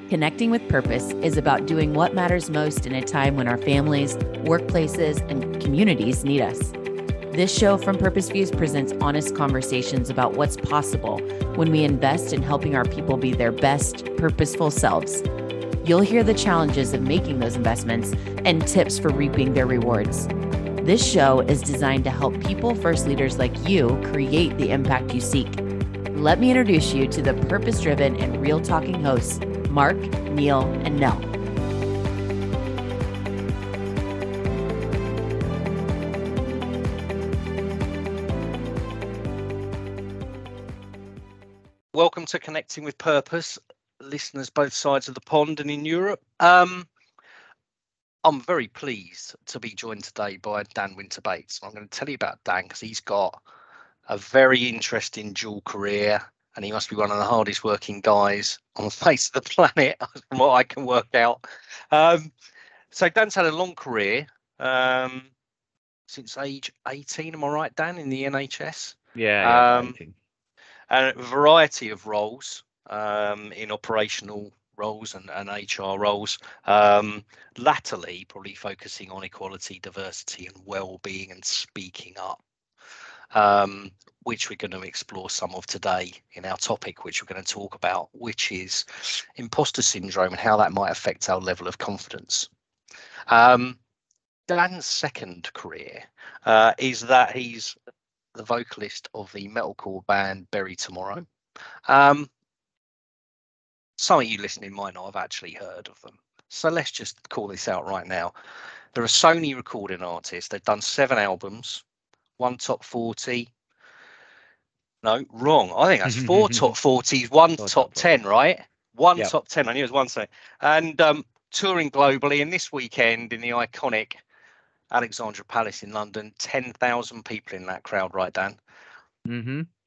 Connecting with Purpose is about doing what matters most in a time when our families, workplaces, and communities need us. This show from Purpose Views presents honest conversations about what's possible when we invest in helping our people be their best, purposeful selves. You'll hear the challenges of making those investments and tips for reaping their rewards. This show is designed to help people-first leaders like you create the impact you seek. Let me introduce you to the purpose-driven and real-talking hosts, Mark, Neil, and Nell. Welcome to Connecting with Purpose, listeners both sides of the pond and in Europe. I'm very pleased to be joined today by Dan Winter-Bates. I'm going to tell you about Dan because he's got a very interesting dual career, and he must be one of the hardest working guys on the face of the planet, from what I can work out. So Dan's had a long career since age 18, am I right, Dan, in the NHS? Yeah, 18. And a variety of roles, in operational roles and HR roles, latterly probably focusing on equality, diversity and well-being and speaking up, which we're going to explore some of today in our topic, which we're going to talk about, which is imposter syndrome and how that might affect our level of confidence. Dan's second career is that he's the vocalist of the metalcore band Bury Tomorrow. Some of you listening might not have actually heard of them, so let's just call this out right now. They're a Sony recording artist. They've done 7 albums, 1 top 40. No, wrong. I think that's 4 top 40s, 1 top 10, right? 1 top 10. I knew it was 1 second. And touring globally, and this weekend in the iconic Alexandra Palace in London, 10,000 people in that crowd, right, Dan?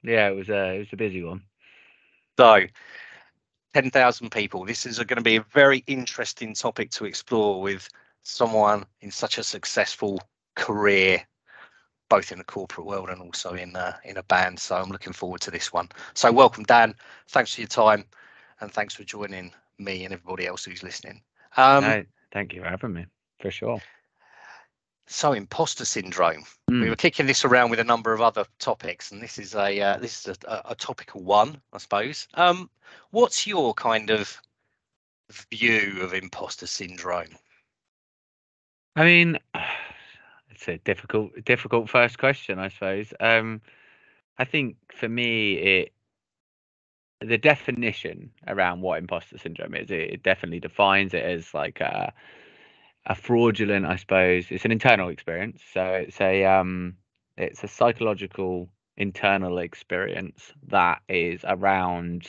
Yeah, it was a busy one. So 10,000 people. This is going to be a very interesting topic to explore with someone in such a successful career, both in the corporate world and also in a band. So I'm looking forward to this one. So welcome, Dan. Thanks for your time, and thanks for joining me and everybody else who's listening. No, thank you for having me, for sure. So imposter syndrome. We were kicking this around with a number of other topics, and this is a topical one, I suppose. What's your kind of view of imposter syndrome? I mean, it's a difficult first question, I suppose. I think for me, the definition around what imposter syndrome is, it definitely defines it as like a fraudulent, I suppose. It's an internal experience, so it's a psychological internal experience that is around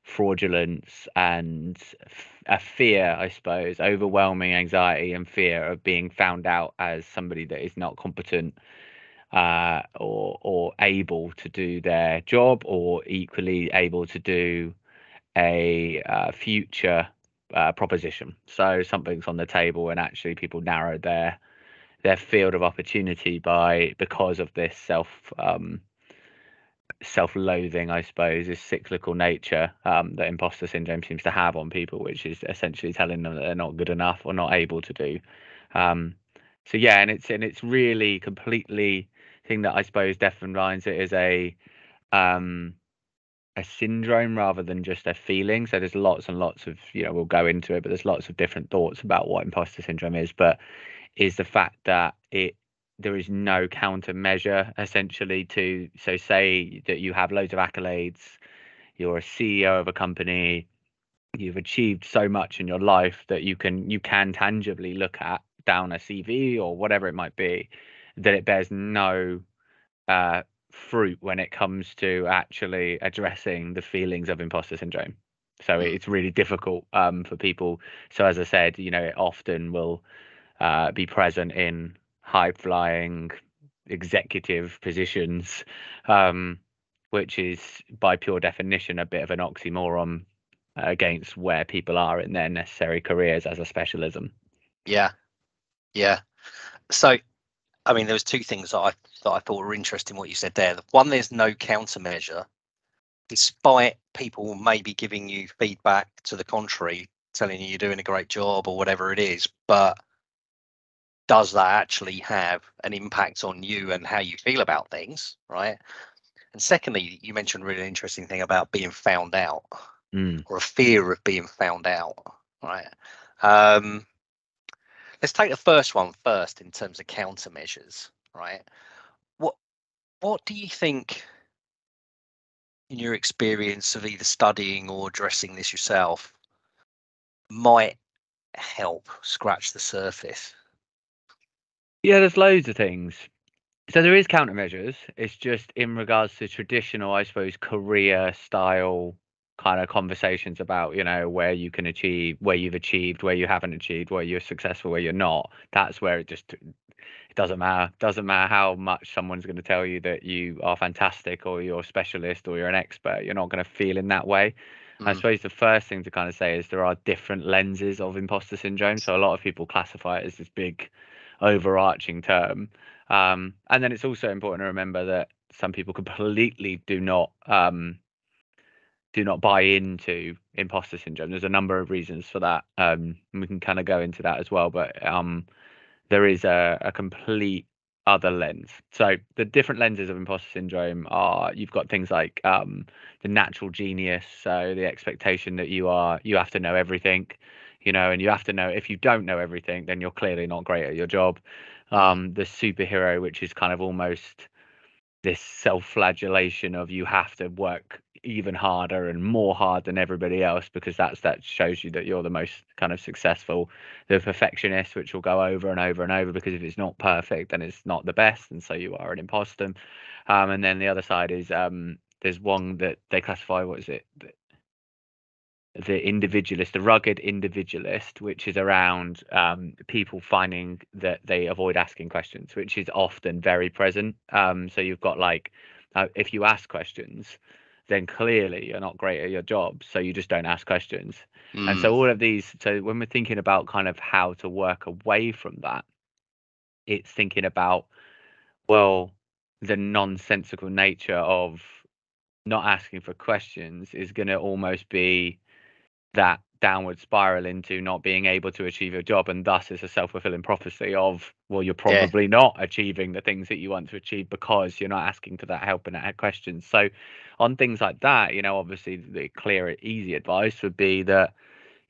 fraudulence and a fear, I suppose, overwhelming anxiety and fear of being found out as somebody that is not competent or able to do their job, or equally able to do a future proposition. So something's on the table and actually people narrow their field of opportunity because of this self-loathing, I suppose, this cyclical nature that imposter syndrome seems to have on people, which is essentially telling them that they're not good enough or not able to do. So yeah, and it's really completely thing that I suppose defines it as a syndrome rather than just a feeling. So there's lots and lots of, we'll go into it, but there's lots of different thoughts about what imposter syndrome is, but is the fact that there is no countermeasure essentially to, so say that you have loads of accolades, you're a CEO of a company, you've achieved so much in your life that you can tangibly look at down a CV or whatever it might be, that it bears no fruit when it comes to actually addressing the feelings of imposter syndrome. So it's really difficult for people. So as I said, it often will be present in high flying executive positions, which is by pure definition a bit of an oxymoron against where people are in their necessary careers as a specialism. Yeah. So I mean, there was 2 things that I thought were interesting what you said there. One, there's no countermeasure, despite people maybe giving you feedback to the contrary. telling you you're doing a great job or whatever it is, but does that actually have an impact on you and how you feel about things, right? And secondly, you mentioned a really interesting thing about being found out or a fear of being found out, right? Let's take the first one first in terms of countermeasures, right? What do you think, in your experience of either studying or addressing this yourself, might help scratch the surface? Yeah, there's loads of things. So there is countermeasures. It's just in regards to traditional, I suppose, career style kind of conversations about, where you can achieve, where you've achieved, where you haven't achieved, where you're successful, where you're not. That's where it doesn't matter. Doesn't matter how much someone's going to tell you that you are fantastic or you're a specialist or you're an expert. You're not going to feel in that way. I suppose the first thing to kind of say is there are different lenses of imposter syndrome. So a lot of people classify it as this big overarching term. And then it's also important to remember that some people completely do not buy into imposter syndrome. There's a number of reasons for that. And we can kind of go into that as well. But there is a complete other lens. So the different lenses of imposter syndrome are, you've got things like the natural genius, so the expectation that you have to know everything, and you have to know, if you don't know everything, then you're clearly not great at your job. The superhero, which is kind of almost this self-flagellation of you have to work even harder and more hard than everybody else, because that shows you that you're the most kind of successful. The perfectionist, which will go over and over and over, because if it's not perfect, then it's not the best, and so you are an imposter. And then the other side is there's one that they classify, what is it, the individualist, the rugged individualist, which is around people finding that they avoid asking questions, which is often very present. So you've got if you ask questions, then clearly you're not great at your job, so you just don't ask questions. And so all of these, so when we're thinking about kind of how to work away from that, it's thinking about, well, the nonsensical nature of not asking for questions is going to almost be that downward spiral into not being able to achieve your job, and thus it's a self-fulfilling prophecy of, well, you're probably not achieving the things that you want to achieve because you're not asking for that help and that questions. So on things like that, obviously the clear, easy advice would be that,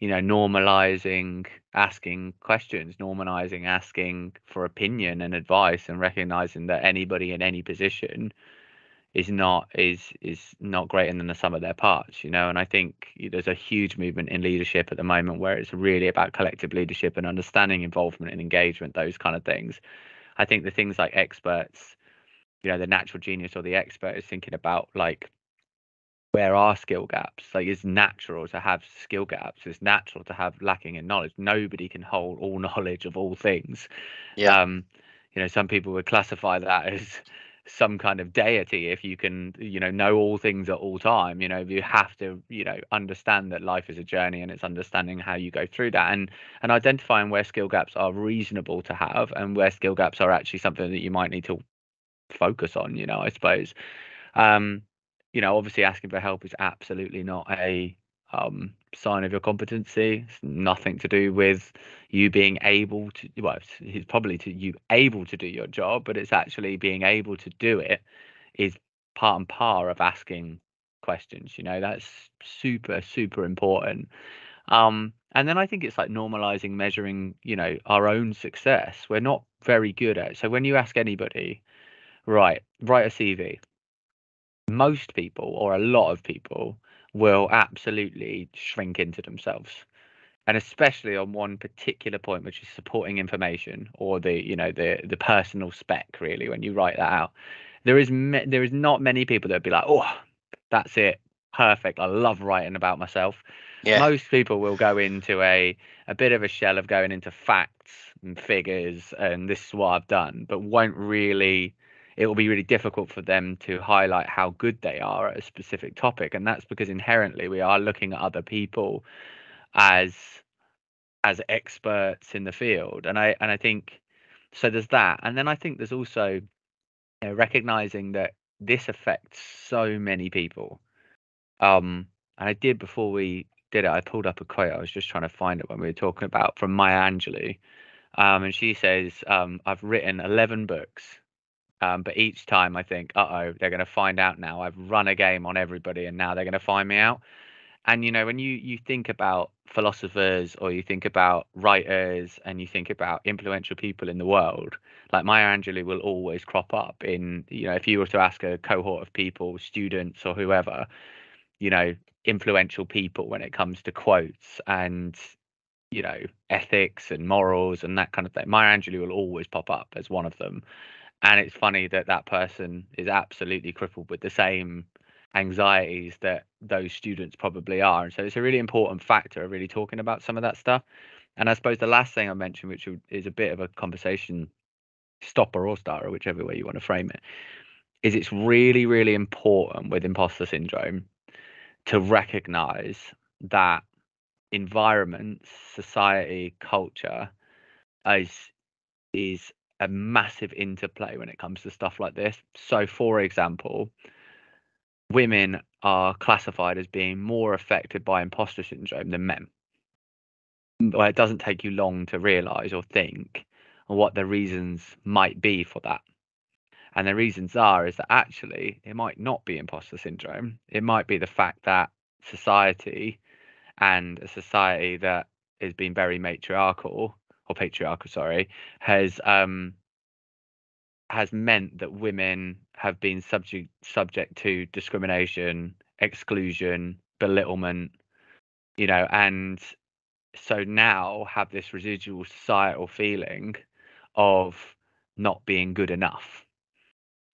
normalizing asking questions, normalizing asking for opinion and advice, and recognizing that anybody in any position is not greater than the sum of their parts, and I think there's a huge movement in leadership at the moment where it's really about collective leadership and understanding involvement and engagement, those kind of things. I think the things like experts, the natural genius or the expert is thinking about where are skill gaps. It's natural to have skill gaps, it's natural to have lacking in knowledge. Nobody can hold all knowledge of all things. Some people would classify that as some kind of deity if you can know all things at all time. You have to understand that life is a journey, and it's understanding how you go through that, and identifying where skill gaps are reasonable to have and where skill gaps are actually something that you might need to focus on, I suppose. Obviously asking for help is absolutely not a sign of your competency. It's nothing to do with you being able to, well, it's probably to you able to do your job, but it's actually being able to do it is part and par of asking questions. That's super, super important. And then I think it's like normalizing measuring, our own success. We're not very good at it. So when you ask anybody, write a CV, most people, or a lot of people, will absolutely shrink into themselves, and especially on one particular point, which is supporting information, or the personal spec. Really, when you write that out, there is not many people that would be like, oh, that's it, perfect, I love writing about myself. Most people will go into a bit of a shell of going into facts and figures and this is what I've done, but it will be really difficult for them to highlight how good they are at a specific topic. And that's because inherently we are looking at other people as experts in the field. And I think, so there's that. And then I think there's also recognizing that this affects so many people. And I did, before we did it, I pulled up a quote. I was just trying to find it when we were talking about from Maya Angelou. And she says, I've written 11 books, but each time I think, they're going to find out now. I've run a game on everybody and now they're going to find me out. And, when you think about philosophers or you think about writers and you think about influential people in the world, like Maya Angelou will always crop up in, if you were to ask a cohort of people, students or whoever, influential people when it comes to quotes and, ethics and morals and that kind of thing. Maya Angelou will always pop up as one of them. And it's funny that that person is absolutely crippled with the same anxieties that those students probably are. And so it's a really important factor of really talking about some of that stuff. And I suppose the last thing I mentioned, which is a bit of a conversation stopper or starter, whichever way you want to frame it, is it's really, really important with imposter syndrome to recognize that environment, society, culture is a massive interplay when it comes to stuff like this. So, for example, women are classified as being more affected by imposter syndrome than men. Well, it doesn't take you long to realize or think what the reasons might be for that. And the reasons is that actually it might not be imposter syndrome. It might be the fact that society, and a society that has been very patriarchal, has meant that women have been subject to discrimination, exclusion, belittlement, and so now have this residual societal feeling of not being good enough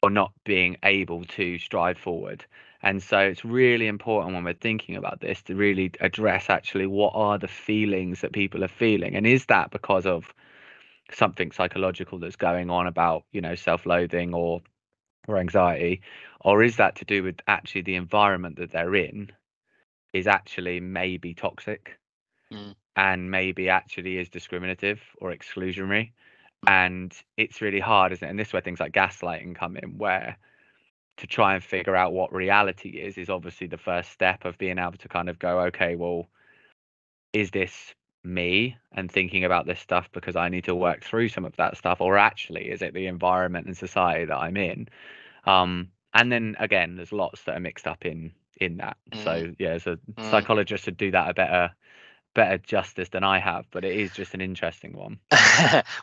or not being able to stride forward. And so it's really important when we're thinking about this to really address actually what are the feelings that people are feeling, and is that because of something psychological that's going on about self-loathing or anxiety, or is that to do with actually the environment that they're in is actually maybe toxic and maybe actually is discriminative or exclusionary. And it's really hard, isn't it? And this is where things like gaslighting come in, where to try and figure out what reality is obviously the first step of being able to kind of go, okay, well, is this me and thinking about this stuff because I need to work through some of that stuff, or actually is it the environment and society that I'm in? And then again, there's lots that are mixed up in that. So yeah, as a psychologist would do that a better justice than I have, but it is just an interesting one.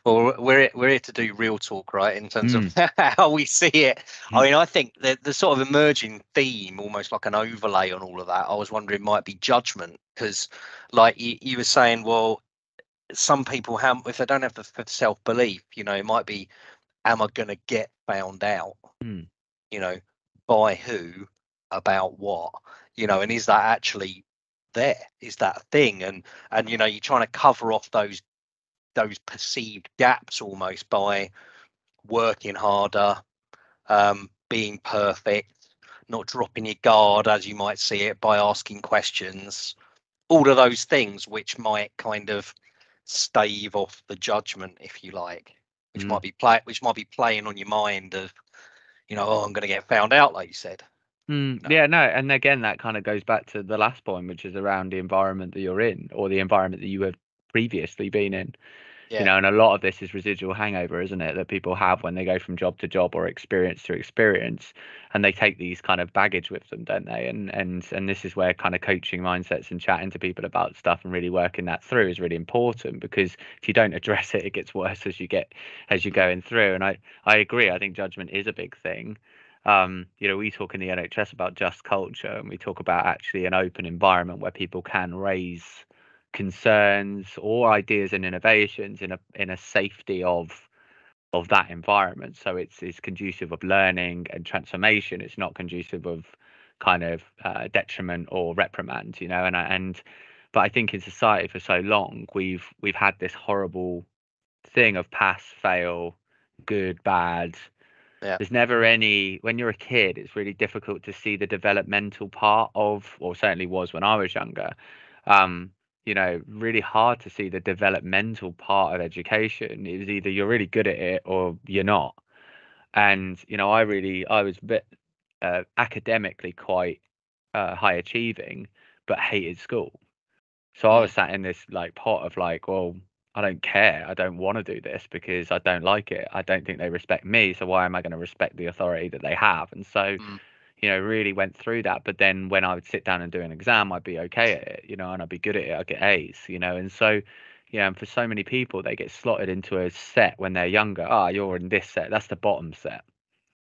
Well, we're here to do real talk, right, in terms of how we see it. I mean, I think the sort of emerging theme, almost like an overlay on all of that, I was wondering might be judgment, because like you were saying, well, some people have, if they don't have the self-belief, it might be, am I going to get found out, by who, about what, and is that actually there, is that a thing? And you're trying to cover off those perceived gaps almost by working harder, being perfect, not dropping your guard as you might see it, by asking questions, all of those things which might kind of stave off the judgment, if you like, which might be playing on your mind of, oh, I'm going to get found out, like you said. Yeah, no, and again, that kind of goes back to the last point, which is around the environment that you're in or the environment that you have previously been in. And a lot of this is residual hangover, isn't it, that people have when they go from job to job or experience to experience, and they take these kind of baggage with them, don't they? And this is where kind of coaching mindsets and chatting to people about stuff and really working that through is really important, because if you don't address it, it gets worse as you're going through. And I agree. I think judgment is a big thing. We talk in the NHS about just culture, and we talk about actually an open environment where people can raise concerns or ideas and innovations in a safety of that environment. So it's conducive of learning and transformation. It's not conducive of kind of detriment or reprimand, but I think in society for so long we've had this horrible thing of pass, fail, good, bad. There's never any, when you're a kid, it's really difficult to see the developmental part of, or certainly was when I was younger, really hard to see the developmental part of education. It was either you're really good at it or you're not. And, I was a bit academically quite high achieving, but hated school. So I was sat in this like pot of like, well, I don't care. I don't want to do this because I don't like it. I don't think they respect me. So why am I going to respect the authority that they have? And so, really went through that. But then when I would sit down and do an exam, I'd be okay at it, and I'd be good at it. I'd get A's, and so, and for so many people, they get slotted into a set when they're younger. You're in this set. That's the bottom set.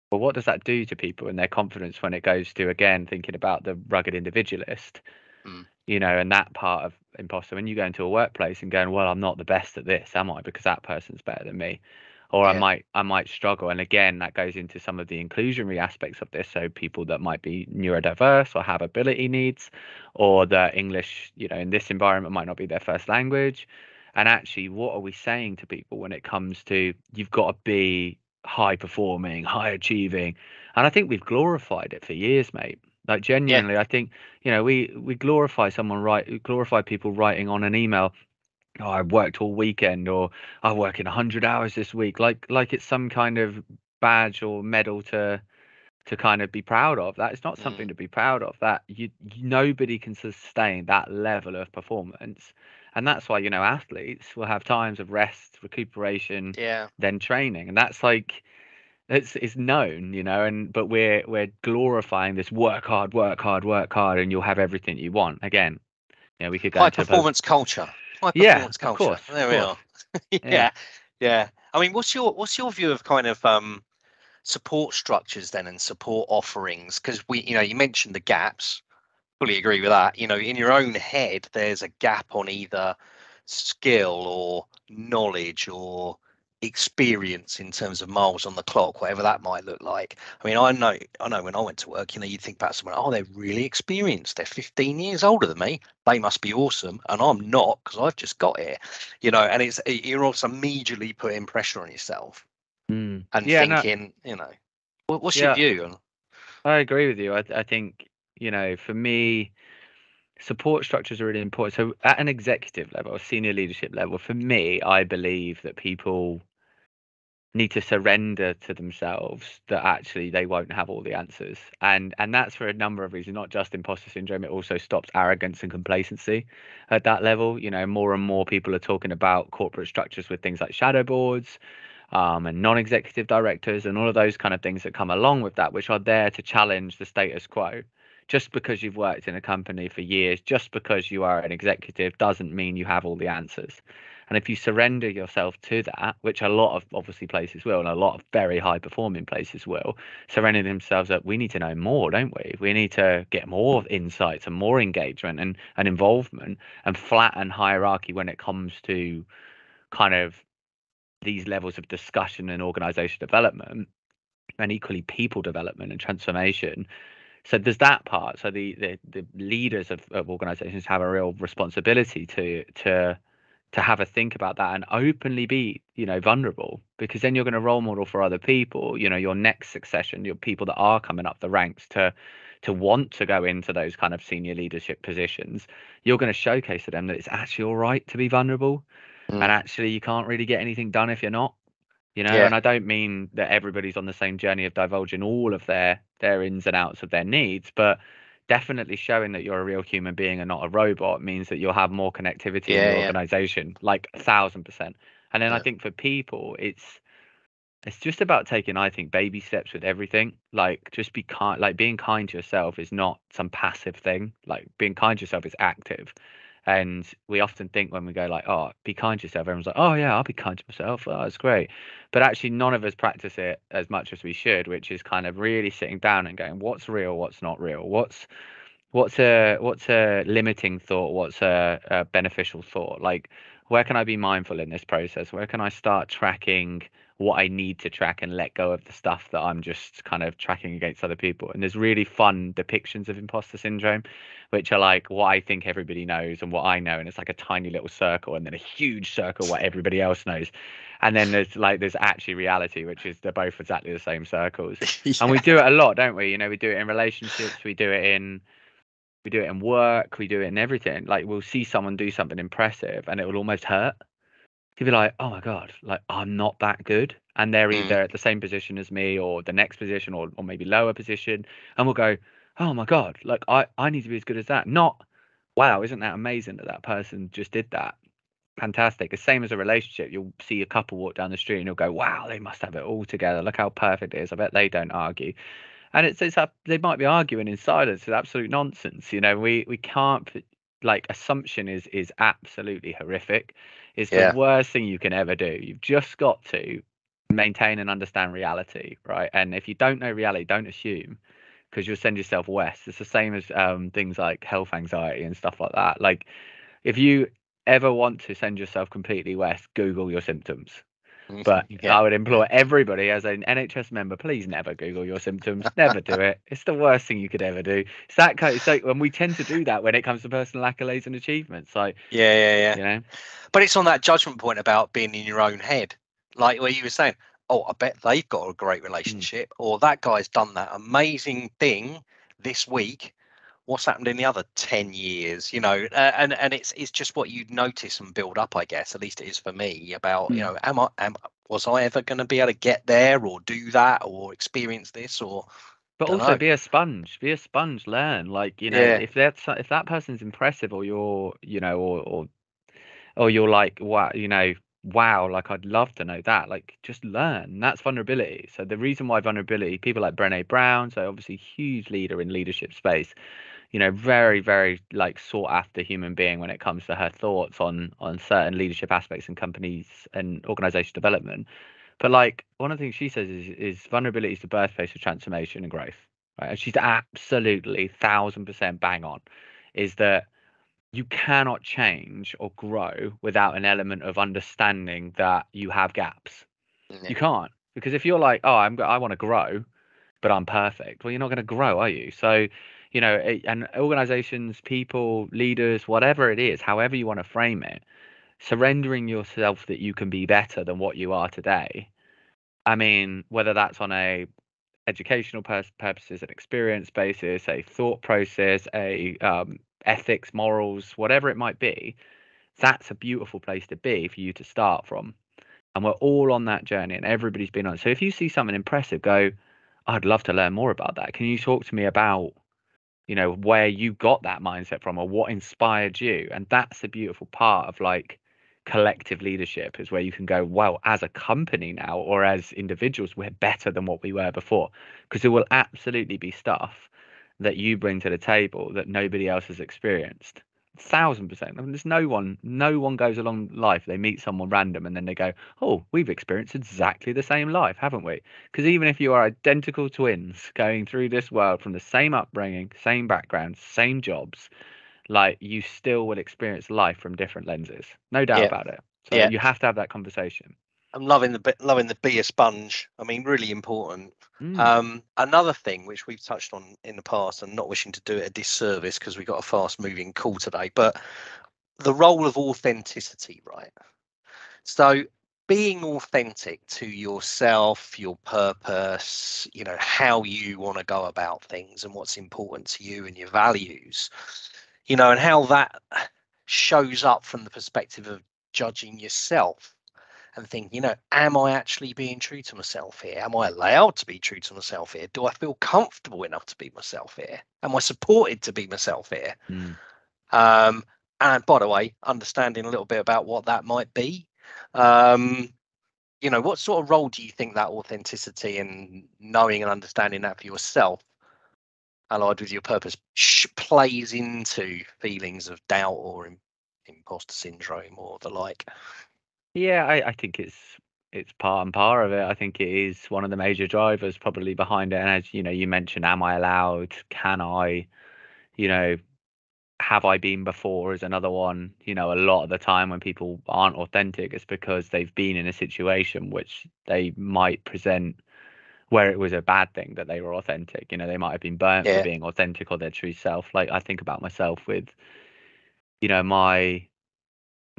But what does that do to people and their confidence when it goes to, again, thinking about the rugged individualist? And that part of imposter, when you go into a workplace and going, well, I'm not the best at this, am I? Because that person's better than me, or I might struggle. And again, that goes into some of the inclusionary aspects of this. So people that might be neurodiverse or have ability needs, or the English, in this environment might not be their first language. And actually, what are we saying to people when it comes to you've got to be high performing, high achieving? And I think we've glorified it for years, mate. Like genuinely, I think, we glorify people writing on an email, I worked all weekend, or I work in 100 hours this week, like it's some kind of badge or medal to kind of be proud of. That is not something to be proud of. That nobody can sustain that level of performance. And that's why, athletes will have times of rest, recuperation, then training. And that's like, it's known, but we're glorifying this work hard, and you'll have everything you want. Again, we could go high into performance culture. High performance culture. Course, there we are. Yeah. I mean, what's your view of kind of support structures then and support offerings? Because you mentioned the gaps. Fully agree with that. In your own head, there's a gap on either skill or knowledge or experience in terms of miles on the clock, whatever that might look like. I mean, I know when I went to work, you'd think about someone, they're really experienced, they're 15 years older than me, they must be awesome, and I'm not, because I've just got here, and you're also immediately putting pressure on yourself and thinking, what's your view? I agree with you. I think, for me, support structures are really important. So at an executive level, a senior leadership level, for me, I believe that people need to surrender to themselves that actually they won't have all the answers. And that's for a number of reasons, not just imposter syndrome. It also stops arrogance and complacency at that level. More and more people are talking about corporate structures with things like shadow boards, and non-executive directors and all of those kind of things that come along with that, which are there to challenge the status quo. Just because you've worked in a company for years, just because you are an executive, doesn't mean you have all the answers. And if you surrender yourself to that, which a lot of obviously places will, and a lot of very high performing places will, surrender themselves up, we need to know more, don't we? We need to get more insights and more engagement and involvement, and flatten hierarchy when it comes to kind of these levels of discussion and organization development, and equally people development and transformation. So there's that part. So the leaders of organizations have a real responsibility to have a think about that and openly be, vulnerable, because then you're going to role model for other people, your next succession, your people that are coming up the ranks to want to go into those kind of senior leadership positions. You're going to showcase to them that it's actually all right to be vulnerable, and actually you can't really get anything done if you're not. And I don't mean that everybody's on the same journey of divulging all of their ins and outs of their needs, but definitely showing that you're a real human being and not a robot means that you'll have more connectivity in your organization, like 1,000%. And then I think for people, it's just about taking, I think, baby steps with everything. Like, just be kind. Like, being kind to yourself is not some passive thing. Like, being kind to yourself is active. And we often think when we go like, be kind to yourself, everyone's like, I'll be kind to myself. Oh, it's great. But actually, none of us practice it as much as we should, which is kind of really sitting down and going, what's real, what's not real, what's a limiting thought, what's a beneficial thought. Like, where can I be mindful in this process? Where can I start tracking what I need to track and let go of the stuff that I'm just kind of tracking against other people? And there's really fun depictions of imposter syndrome, which are like what I think everybody knows and what I know, and it's like a tiny little circle, and then a huge circle what everybody else knows, and then there's actually reality, which is they're both exactly the same circles. And we do it a lot, don't we? We do it in relationships, we do it in work, we do it in everything. Like, we'll see someone do something impressive and it will almost hurt. You'll be like, oh my God, like, I'm not that good. And they're either at the same position as me or the next position or maybe lower position. And we'll go, oh my God, like I need to be as good as that. Not, wow, isn't that amazing that person just did that? Fantastic. The same as a relationship. You'll see a couple walk down the street and you'll go, wow, they must have it all together. Look how perfect it is. I bet they don't argue. And they might be arguing in silence. It's absolute nonsense. We can't like, assumption is absolutely horrific. It's the worst thing you can ever do. You've just got to maintain and understand reality, right? And if you don't know reality, don't assume, because you'll send yourself west. It's the same as things like health anxiety and stuff like that. Like, if you ever want to send yourself completely west, Google your symptoms. But I would implore everybody as an NHS member, please never Google your symptoms. Never do it. It's the worst thing you could ever do. It's that kind of, so when we tend to do that when it comes to personal accolades and achievements, like yeah. But it's on that judgment point about being in your own head, like where you were saying, oh, I bet they've got a great relationship, or that guy's done that amazing thing this week. What's happened in the other 10 years, and it's just what you notice and build up, I guess, at least it is for me, about, was I ever going to be able to get there or do that or experience this, or but also be a sponge, learn, like, if that person's impressive, or you're, or you're like, wow, like, I'd love to know that, like, just learn. That's vulnerability. So the reason why vulnerability, people like Brené Brown, so obviously huge leader in leadership space, very, very, like, sought after human being when it comes to her thoughts on certain leadership aspects in companies and organization development. But, like, one of the things she says is vulnerability is the birthplace of transformation and growth, right? And she's absolutely 1000% bang on, is that you cannot change or grow without an element of understanding that you have gaps. You can't, because if you're like, oh, I want to grow, but I'm perfect, well, you're not going to grow, are you? So, and organizations, people, leaders, whatever it is, however you want to frame it, surrendering yourself that you can be better than what you are today. I mean, whether that's on a educational purposes, an experience basis, a thought process, a ethics, morals, whatever it might be, that's a beautiful place to be for you to start from. And we're all on that journey, and everybody's been on it. So if you see something impressive, go, I'd love to learn more about that. Can you talk to me about, where you got that mindset from, or what inspired you? And that's the beautiful part of, like, collective leadership, is where you can go, well, as a company now, or as individuals, we're better than what we were before, because there will absolutely be stuff that you bring to the table that nobody else has experienced. 1000%. I mean, there's no one goes along life, they meet someone random and then they go, oh, we've experienced exactly the same life, haven't we? Because even if you are identical twins going through this world from the same upbringing, same background, same jobs, like, you still will experience life from different lenses, no doubt about it. So you have to have that conversation. I'm loving the be a sponge. I mean, really important. Another thing which we've touched on in the past, and not wishing to do it a disservice because we've got a fast moving call today, but the role of authenticity, right? So being authentic to yourself, your purpose, how you want to go about things and what's important to you and your values, and how that shows up from the perspective of judging yourself and thinking, am I actually being true to myself here? Am I allowed to be true to myself here? Do I feel comfortable enough to be myself here? Am I supported to be myself here? And by the way, understanding a little bit about what that might be. What sort of role do you think that authenticity and knowing and understanding that for yourself, allied with your purpose, plays into feelings of doubt or imposter syndrome or the like? Yeah, I think it's part and part of it. I think it is one of the major drivers probably behind it. And as you mentioned, am I allowed? Can I? Have I been before is another one. A lot of the time when people aren't authentic, it's because they've been in a situation which they might present where it was a bad thing that they were authentic. They might have been burnt for being authentic or their true self. Like, I think about myself with,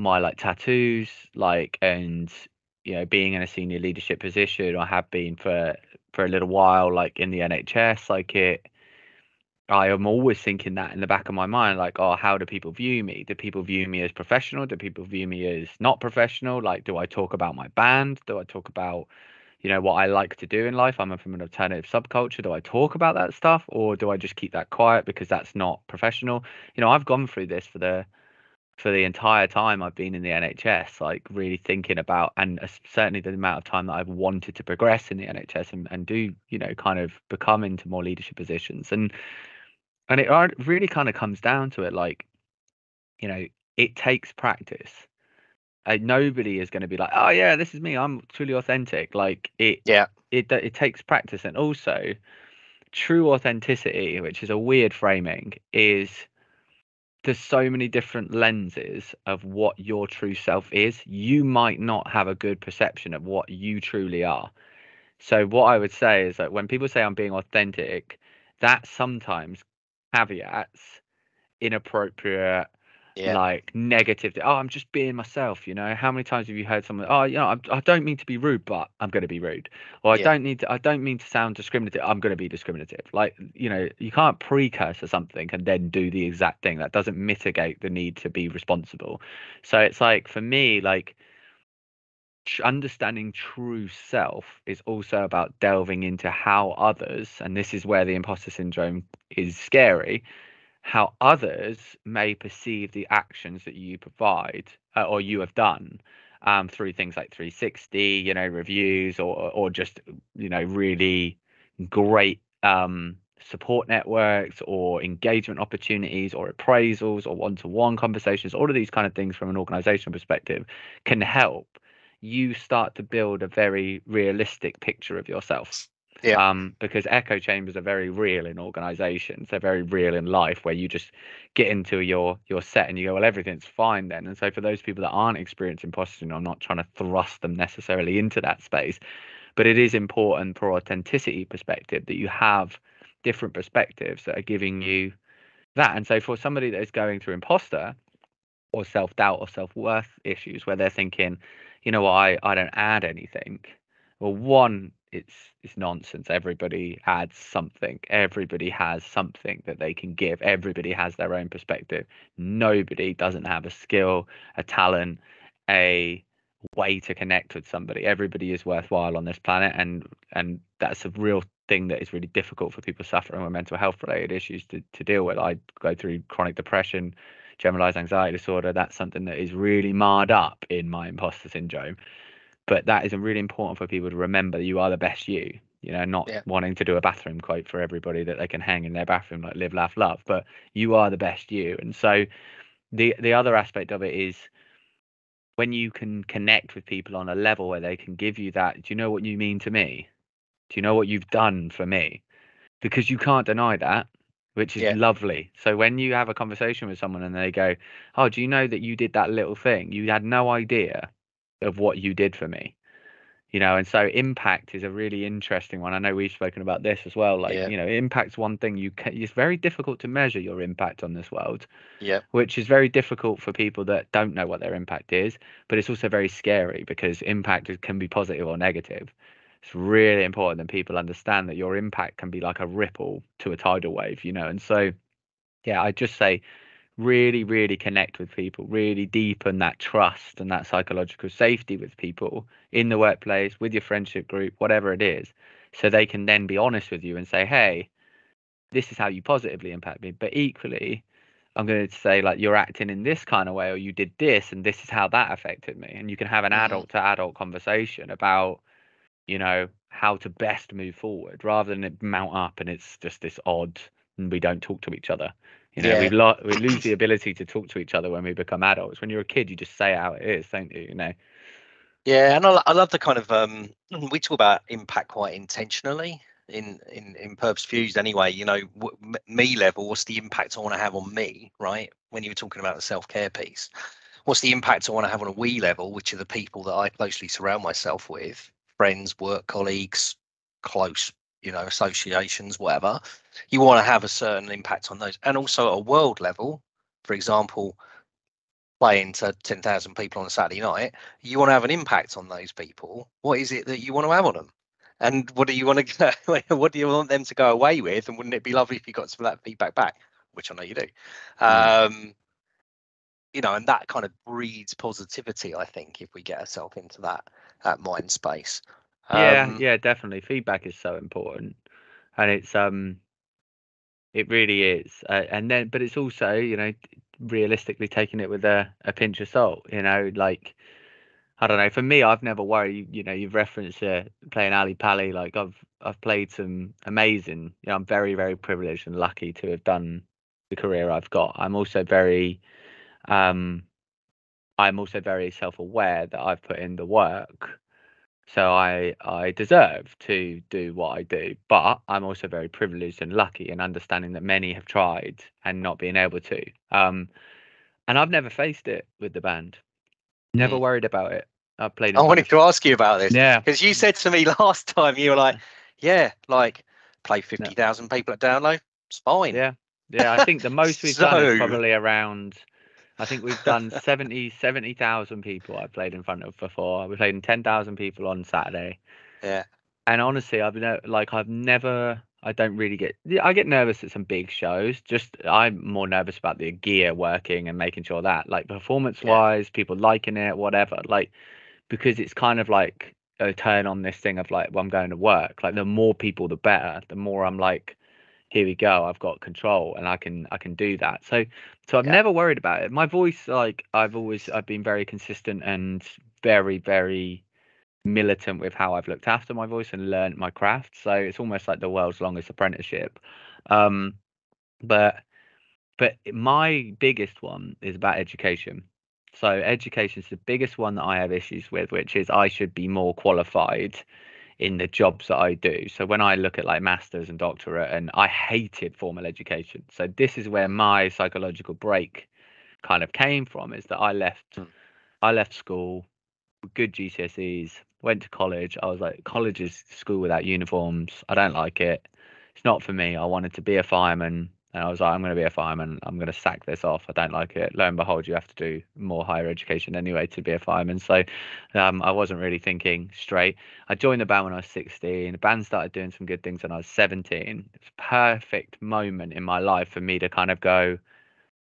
my like tattoos, like, and being in a senior leadership position, or have been for a little while, like in the NHS, like, I am always thinking that in the back of my mind, like, oh, how do people view me? Do people view me as professional? Do people view me as not professional? Like, do I talk about my band? Do I talk about what I like to do in life. I'm from an alternative subculture. Do I talk about that stuff, or do I just keep that quiet because that's not professional? I've gone through this for the entire time I've been in the NHS, like really thinking about, and certainly the amount of time that I've wanted to progress in the NHS and do, kind of become into more leadership positions. And it really kind of comes down to it, like, it takes practice. Nobody is going to be like, oh yeah, this is me, I'm truly authentic. Like it takes practice. And also true authenticity, which is a weird framing, is there's so many different lenses of what your true self is. You might not have a good perception of what you truly are. So what I would say is that when people say I'm being authentic, that sometimes caveats inappropriate, like negative. Oh, I'm just being myself. How many times have you heard someone? Oh, I don't mean to be rude, but I'm going to be rude. Or I don't mean to sound discriminative. I'm going to be discriminative. Like, you can't precursor something and then do the exact thing. That doesn't mitigate the need to be responsible. So it's like, for me, like, understanding true self is also about delving into how others, and this is where the imposter syndrome is scary, how others may perceive the actions that you provide or you have done, through things like 360, reviews, or just, really great support networks or engagement opportunities or appraisals or one-to-one conversations. All of these kind of things from an organizational perspective can help you start to build a very realistic picture of yourself. Because echo chambers are very real in organizations. They're very real in life, where you just get into your set and you go, well, everything's fine then. And so for those people that aren't experiencing imposter syndrome, I'm not trying to thrust them necessarily into that space, but it is important for authenticity perspective that you have different perspectives that are giving you that. And so for somebody that is going through imposter or self-doubt or self-worth issues, where they're thinking, I don't add anything. Well, one, it's nonsense. Everybody adds something. Everybody has something that they can give. Everybody has their own perspective. Nobody doesn't have a skill, a talent, a way to connect with somebody. Everybody is worthwhile on this planet, and that's a real thing that is really difficult for people suffering with mental health related issues to deal with. I go through chronic depression, generalized anxiety disorder. That's something that is really marred up in my imposter syndrome. But that is really important for people to remember. You are the best you, not wanting to do a bathroom quote for everybody that they can hang in their bathroom, like live, laugh, love, but you are the best you. And so the other aspect of it is when you can connect with people on a level where they can give you that, do you know what you mean to me? Do you know what you've done for me? Because you can't deny that, which is lovely. So when you have a conversation with someone and they go, oh, do you know that you did that little thing? You had no idea of what you did for me. And so impact is a really interesting one. I know we've spoken about this as well. Like, impact's one thing it's very difficult to measure your impact on this world. Which is very difficult for people that don't know what their impact is, but it's also very scary because impact can be positive or negative. It's really important that people understand that your impact can be like a ripple to a tidal wave, and so I just say really, really connect with people, really deepen that trust and that psychological safety with people in the workplace, with your friendship group, whatever it is, so they can then be honest with you and say, hey, this is how you positively impact me. But equally, I'm going to say, like, you're acting in this kind of way, or you did this, and this is how that affected me. And you can have an adult to adult conversation about, how to best move forward, rather than it mount up and it's just this odd, and we don't talk to each other. We lose the ability to talk to each other when we become adults. When you're a kid, you just say it how it is, don't you? Yeah, and I love the kind of we talk about impact quite intentionally in Purpose Fused anyway. Me level, what's the impact I want to have on me, right? When you were talking about the self-care piece, what's the impact I want to have on a we level, which are the people that I closely surround myself with, friends, work colleagues, close, associations, whatever. You want to have a certain impact on those. And also at a world level, for example, playing to 10,000 people on a Saturday night, you want to have an impact on those people. What is it that you want to have on them? And what do you want to what do you want them to go away with? And wouldn't it be lovely if you got some of that feedback back, which I know you do. And that kind of breeds positivity, I think, if we get ourselves into that mind space. Yeah, definitely. Feedback is so important, and it really is. And then, but it's also, realistically taking it with a pinch of salt. Like, I don't know. For me, I've never worried. You've referenced playing Ali Pali. Like I've played some amazing. I'm very, very privileged and lucky to have done the career I've got. Um, I'm also very self-aware that I've put in the work, so I deserve to do what I do. But I'm also very privileged and lucky in understanding that many have tried and not being able to. And I've never faced it with the band. Never worried about it. I've played in I front wanted of to ask you about this. Yeah. Because you said to me last time, you were like, yeah, like play 50,000 people at download. It's fine. Yeah. I think the most we've done is probably around, I think we've done 70,000 people I've played in front of before. We played in 10,000 people on Saturday. Yeah. And honestly, I don't really I get nervous at some big shows. Just I'm more nervous about the gear working and making sure that, like, performance wise, people liking it, whatever. Like, because it's kind of like a turn on this thing of like, well, I'm going to work. Like, the more people, the better. The more I'm like, here we go, I've got control and I can do that. So I've never worried about it. My voice, like, I've been very consistent and very, very militant with how I've looked after my voice and learned my craft. So it's almost like the world's longest apprenticeship. But my biggest one is about education. So education is the biggest one that I have issues with, which is I should be more qualified in the jobs that I do. So when I look at like masters and doctorate, and I hated formal education. So this is where my psychological break kind of came from, is that I left school, good GCSEs, went to college. I was like, college is school without uniforms. I don't like it. It's not for me. I wanted to be a fireman. And I was like, I'm going to be a fireman. I'm going to sack this off. I don't like it. Lo and behold, you have to do more higher education anyway to be a fireman. So I wasn't really thinking straight. I joined the band when I was 16. The band started doing some good things when I was 17. It's a perfect moment in my life for me to kind of go,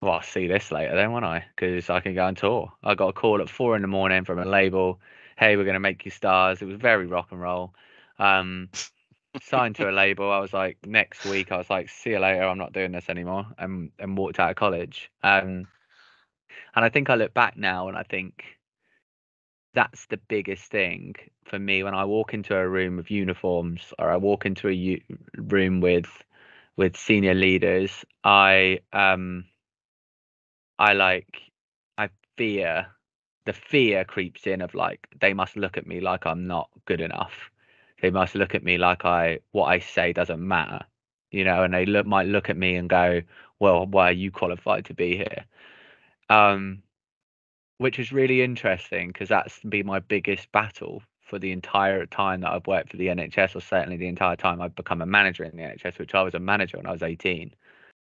well, I'll see this later then, won't I? Because I can go on tour. I got a call at 4 a.m. from a label. Hey, we're going to make you stars. It was very rock and roll. Signed to a label. I was like, next week, I was like, see you later. I'm not doing this anymore. And walked out of college. And I think I look back now and I think that's the biggest thing for me when I walk into a room of uniforms, or I walk into a room with senior leaders. I fear, the fear creeps in of like, they must look at me like I'm not good enough. They must look at me like what I say doesn't matter, and they might look at me and go, well, why are you qualified to be here? Which is really interesting, because that's been my biggest battle for the entire time that I've worked for the NHS, or certainly the entire time I've become a manager in the NHS, which I was a manager when I was 18.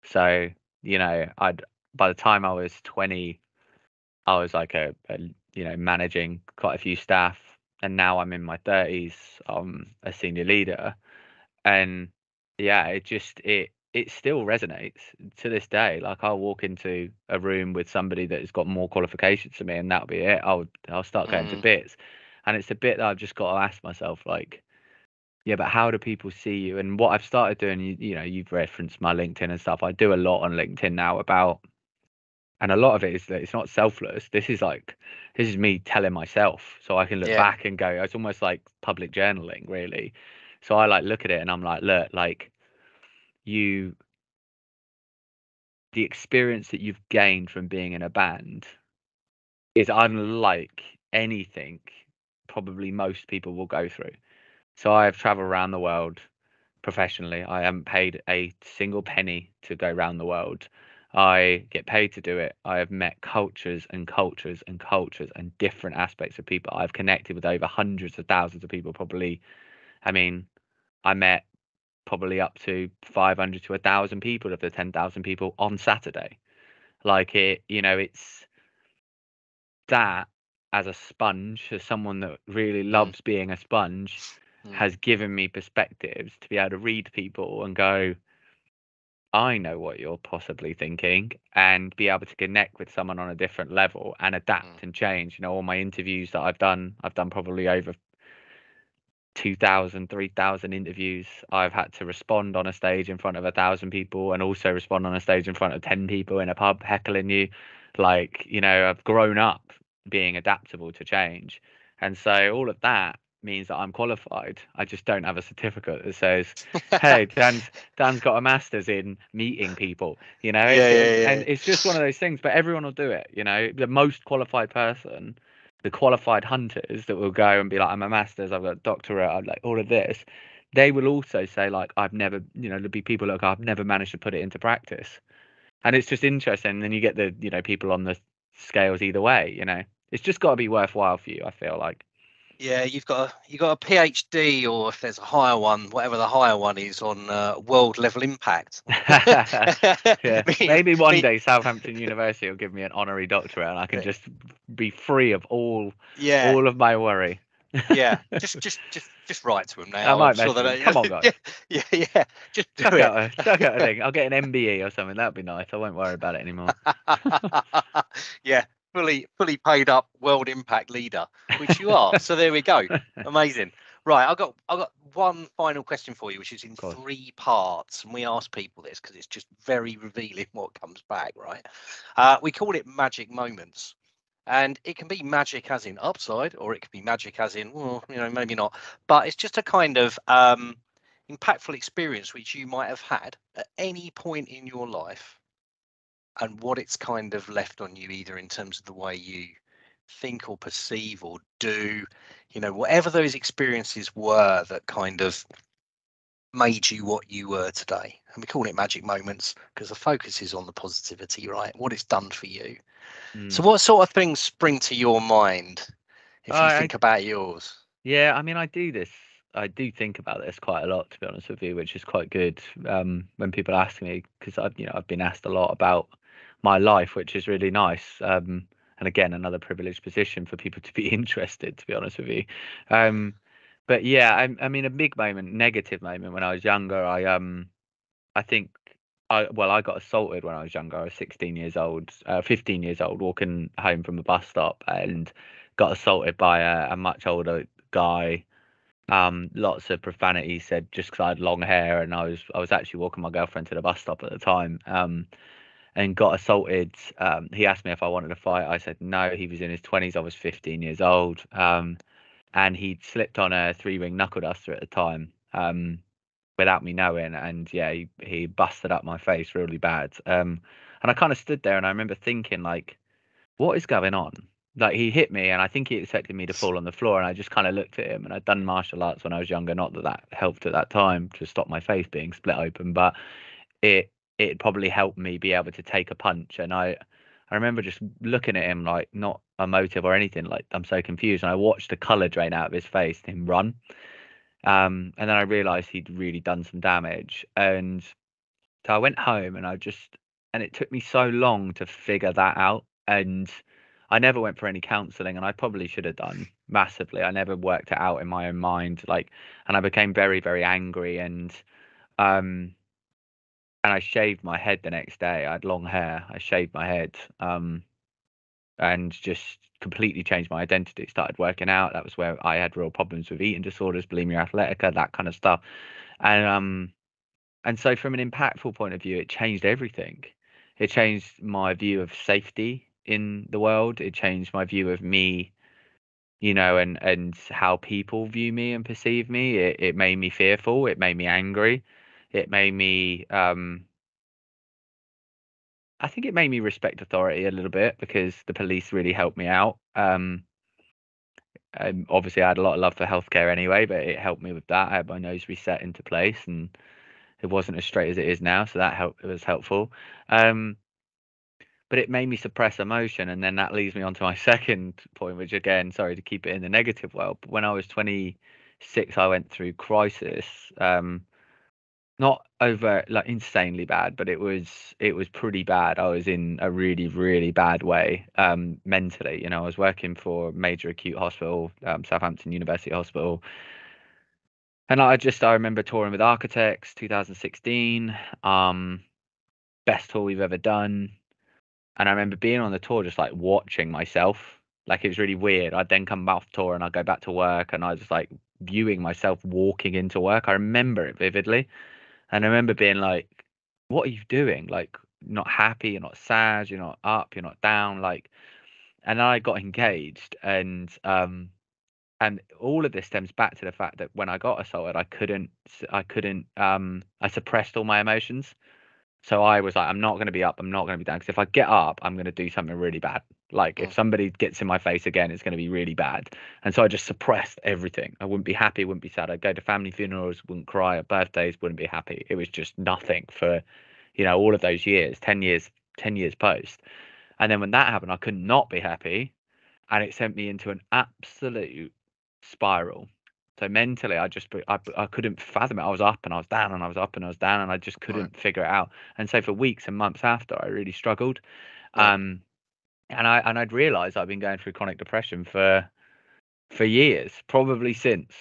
So, by the time I was 20, I was like managing quite a few staff, and now I'm in my 30s. I'm a senior leader, and it still resonates to this day. Like, I'll walk into a room with somebody that has got more qualifications than me, and that'll be it. I'll start going to bits, and it's a bit that I've just got to ask myself, like, yeah, but how do people see you? And what I've started doing, you've referenced my LinkedIn and stuff. I do a lot on LinkedIn now about. And a lot of it is that it's not selfless. This is me telling myself, so I can look back and go, it's almost like public journaling, really. So I like look at it and I'm like, look, like, the experience that you've gained from being in a band is unlike anything probably most people will go through. So I have traveled around the world professionally. I haven't paid a single penny to go around the world. I get paid to do it. I have met cultures and cultures and cultures and different aspects of people. I've connected with over hundreds of thousands of people, probably. I mean, I met probably up to 500 to 1,000 people of the 10,000 people on Saturday. Like, it's that, as a sponge, as someone that really loves being a sponge, has given me perspectives to be able to read people and go, I know what you're possibly thinking, and be able to connect with someone on a different level and adapt and change. All my interviews that I've done probably over 2,000, 3,000 interviews. I've had to respond on a stage in front of 1,000 people, and also respond on a stage in front of 10 people in a pub heckling you. Like, you know, I've grown up being adaptable to change, and so all of that means that I'm qualified. I just don't have a certificate that says, "Hey, Dan's got a master's in meeting people." You know, and it's just one of those things. But everyone will do it. You know, the most qualified person, the qualified hunters that will go and be like, "I'm a master's, I've got a doctorate, I've like all of this." They will also say like, "I've never," you know, there'll be people like, "I've never managed to put it into practice," and it's just interesting. And then you get the, you know, people on the scales either way. You know, it's just got to be worthwhile for you, I feel like. Yeah, you've got a PhD, or if there's a higher one, whatever the higher one is, on world level impact. Yeah, maybe one day Southampton University will give me an honorary doctorate, and I can just be free of all of my worry. Yeah, just write to them now. I might I'm sure message them. Come on, guys. Yeah. Just do chuck it. Out a thing. I'll get an MBE or something. That'd be nice. I won't worry about it anymore. Yeah, fully paid up world impact leader, which you are. So there we go. Amazing. Right, I've got one final question for you, which is in 3 parts, and we ask people this because it's just very revealing what comes back. Right, we call it magic moments. And it can be magic as in upside, or it can be magic as in, well, you know, maybe not. But it's just a kind of impactful experience which you might have had at any point in your life, and what it's kind of left on you, either in terms of the way you think or perceive or do, you know, whatever those experiences were that kind of made you what you were today. And we call it magic moments because the focus is on the positivity, right? What it's done for you. So what sort of things spring to your mind if you think about yours? Yeah, I mean, I do think about this quite a lot, to be honest with you, which is quite good when people ask me, because I've been asked a lot about my life, which is really nice. And again, another privileged position for people to be interested, to be honest with you. But yeah, I mean, a big moment, negative moment when I was younger. I think I got assaulted when I was younger. I was 15 years old, walking home from a bus stop, and got assaulted by a much older guy. Lots of profanity said just because I had long hair, and I was actually walking my girlfriend to the bus stop at the time. And got assaulted. He asked me if I wanted to fight. I said no. He was in his 20s. I was 15 years old. And he'd slipped on a 3-ring knuckle duster at the time. Without me knowing, and yeah, he busted up my face really bad. And I kind of stood there, and I remember thinking, like, what is going on? Like, he hit me, and I think he expected me to fall on the floor, and I just kind of looked at him. And I'd done martial arts when I was younger, not that helped at that time to stop my face being split open, but it probably helped me be able to take a punch. And I remember just looking at him, like, not a motive or anything, like, I'm so confused, and I watched the color drain out of his face and him run. And then I realized he'd really done some damage. And so I went home, and and it took me so long to figure that out. And I never went for any counseling, and I probably should have done massively. I never worked it out in my own mind, like, and I became very, very angry. And I shaved my head the next day. I had long hair. I shaved my head. And just completely changed my identity. Started working out. That was where I had real problems with eating disorders, bulimia athletica, that kind of stuff. And so from an impactful point of view, it changed everything. It changed my view of safety in the world. It changed my view of me, you know, and how people view me and perceive me. It made me fearful. It made me angry. It made me I think it made me respect authority a little bit, because the police really helped me out. Obviously, I had a lot of love for healthcare anyway, but it helped me with that. I had my nose reset into place, and it wasn't as straight as it is now, so that helped. It was helpful. But it made me suppress emotion, and then that leads me on to my second point, which, again, sorry to keep it in the negative world, but when I was 26, I went through crisis. Not over, like, insanely bad, but it was pretty bad. I was in a really, really bad way, mentally. You know, I was working for a major acute hospital, Southampton University Hospital, and I remember touring with Architects, 2016, best tour we've ever done. And I remember being on the tour, just like watching myself. Like, it was really weird. I'd then come off tour and I'd go back to work, and I was just like viewing myself walking into work. I remember it vividly, and I remember being like, "What are you doing? Like, not happy? You're not sad? You're not up? You're not down?" Like, and I got engaged, and all of this stems back to the fact that when I got assaulted, I suppressed all my emotions. So I was like, I'm not going to be up. I'm not going to be down. Because if I get up, I'm going to do something really bad. Like if somebody gets in my face again, it's going to be really bad. And so I just suppressed everything. I wouldn't be happy, wouldn't be sad. I'd go to family funerals, wouldn't cry at birthdays, wouldn't be happy. It was just nothing for, all of those years, 10 years post. And then when that happened, I could not be happy. And it sent me into an absolute spiral. So mentally, I couldn't fathom it. I was up and I was down and I was up and I was down and I just couldn't figure it out. And so for weeks and months after, I really struggled. And I'd realised I'd been going through chronic depression for years, probably since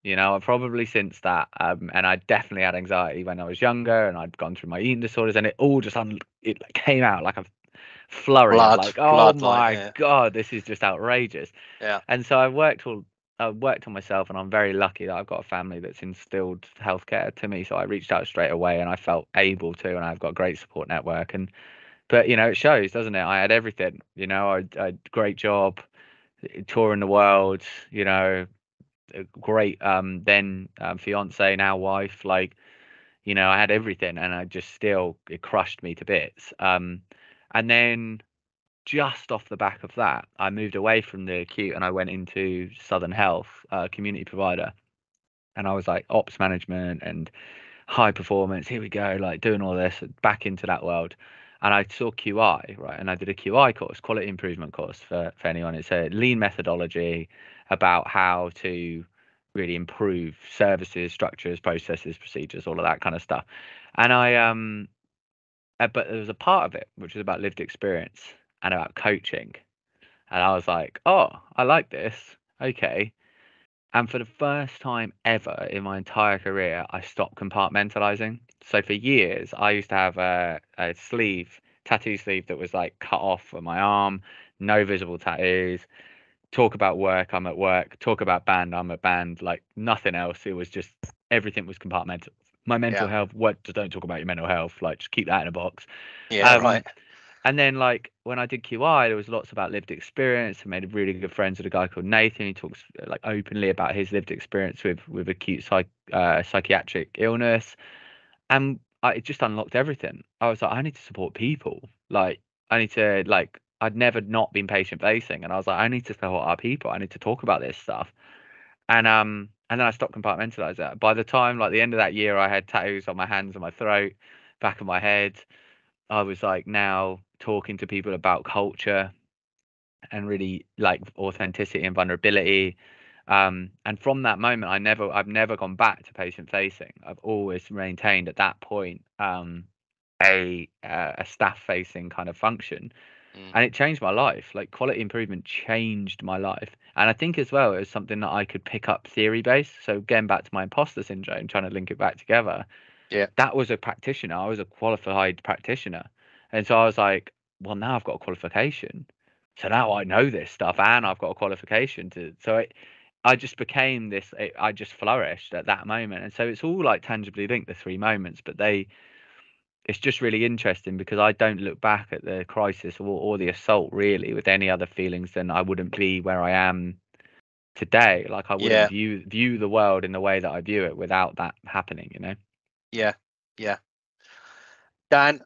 that. And I definitely had anxiety when I was younger, and I'd gone through my eating disorders, and it all just it came out like a flurry of like, oh my God, this is just outrageous. Yeah. And so I worked on myself, and I'm very lucky that I've got a family that's instilled healthcare to me. So I reached out straight away, and I felt able to, and I've got a great support network. But it shows, doesn't it? I had everything. I had a great job, touring the world. A great then fiance, now wife. Like, I had everything, and I just it crushed me to bits. And then just off the back of that, I moved away from the acute and I went into Southern Health, community provider. And I was like ops management and high performance. Here we go, like doing all this, back into that world. And I saw QI, right? And I did a QI course, quality improvement course for anyone. It's a lean methodology about how to really improve services, structures, processes, procedures, all of that kind of stuff. And but there was a part of it which was about lived experience and about coaching. And I was like, oh, I like this. Okay. And for the first time ever in my entire career, I stopped compartmentalizing. So for years, I used to have a tattoo sleeve that was like cut off on my arm, no visible tattoos. Talk about work, I'm at work. Talk about band, I'm at band. Like nothing else. It was just everything was compartmental. My mental health, don't talk about your mental health. Like just keep that in a box. Yeah, right. And then like when I did QI, there was lots about lived experience. I made really good friends with a guy called Nathan. He talks like openly about his lived experience with acute psychiatric illness. And it just unlocked everything. I was like, I need to support people. Like I need to I'd never not been patient facing. And I was like, I need to support our people. I need to talk about this stuff. And then I stopped compartmentalizing that. By the time like the end of that year, I had tattoos on my hands and my throat, back of my head. I was like now talking to people about culture and really like authenticity and vulnerability. And from that moment, I've never gone back to patient facing. I've always maintained at that point a staff facing kind of function. And it changed my life. Like quality improvement changed my life. And I think as well, it was something that I could pick up theory based. So getting back to my imposter syndrome, trying to link it back together. Yeah. That was a practitioner. I was a qualified practitioner. And so I was like, well, now I've got a qualification. So now I know this stuff and I've got a qualification I just became this, I just flourished at that moment. And so it's all like tangibly linked, the three moments, but it's just really interesting because I don't look back at the crisis or the assault really with any other feelings than I wouldn't be where I am today. Like I wouldn't view the world in the way that I view it without that happening, Yeah. Dan,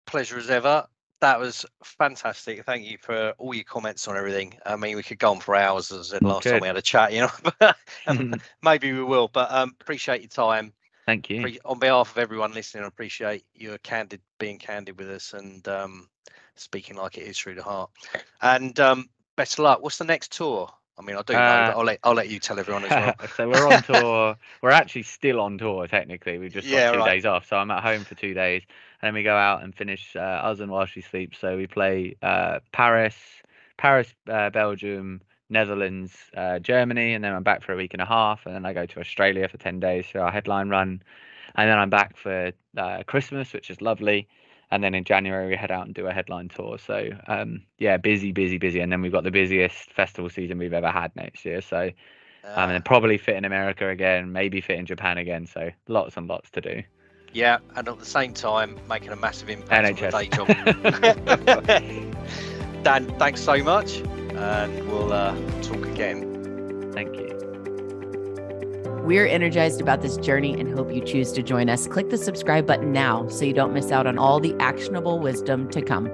pleasure as ever. That was fantastic. Thank you for all your comments on everything. I mean, we could go on for hours, as I said last time we had a chat, maybe we will, but appreciate your time. Thank you. On behalf of everyone listening, I appreciate your being candid with us and speaking like it is through the heart. And best of luck. What's the next tour? I mean, I do know, but I'll let you tell everyone as well. So we're on tour. We're actually still on tour, technically. We've just got 2 days off. So I'm at home for 2 days. And then we go out and finish Us and While She Sleeps. So we play Paris, Belgium, Netherlands, Germany. And then I'm back for a week and a half. And then I go to Australia for 10 days for our headline run. And then I'm back for Christmas, which is lovely. And then in January, we head out and do a headline tour. So, busy. And then we've got the busiest festival season we've ever had next year. So And then probably fit in America again, maybe fit in Japan again. So lots and lots to do. Yeah, and at the same time, making a massive impact NHS. on the day job. Dan, thanks so much, and we'll talk again. Thank you. We're energized about this journey and hope you choose to join us. Click the subscribe button now so you don't miss out on all the actionable wisdom to come.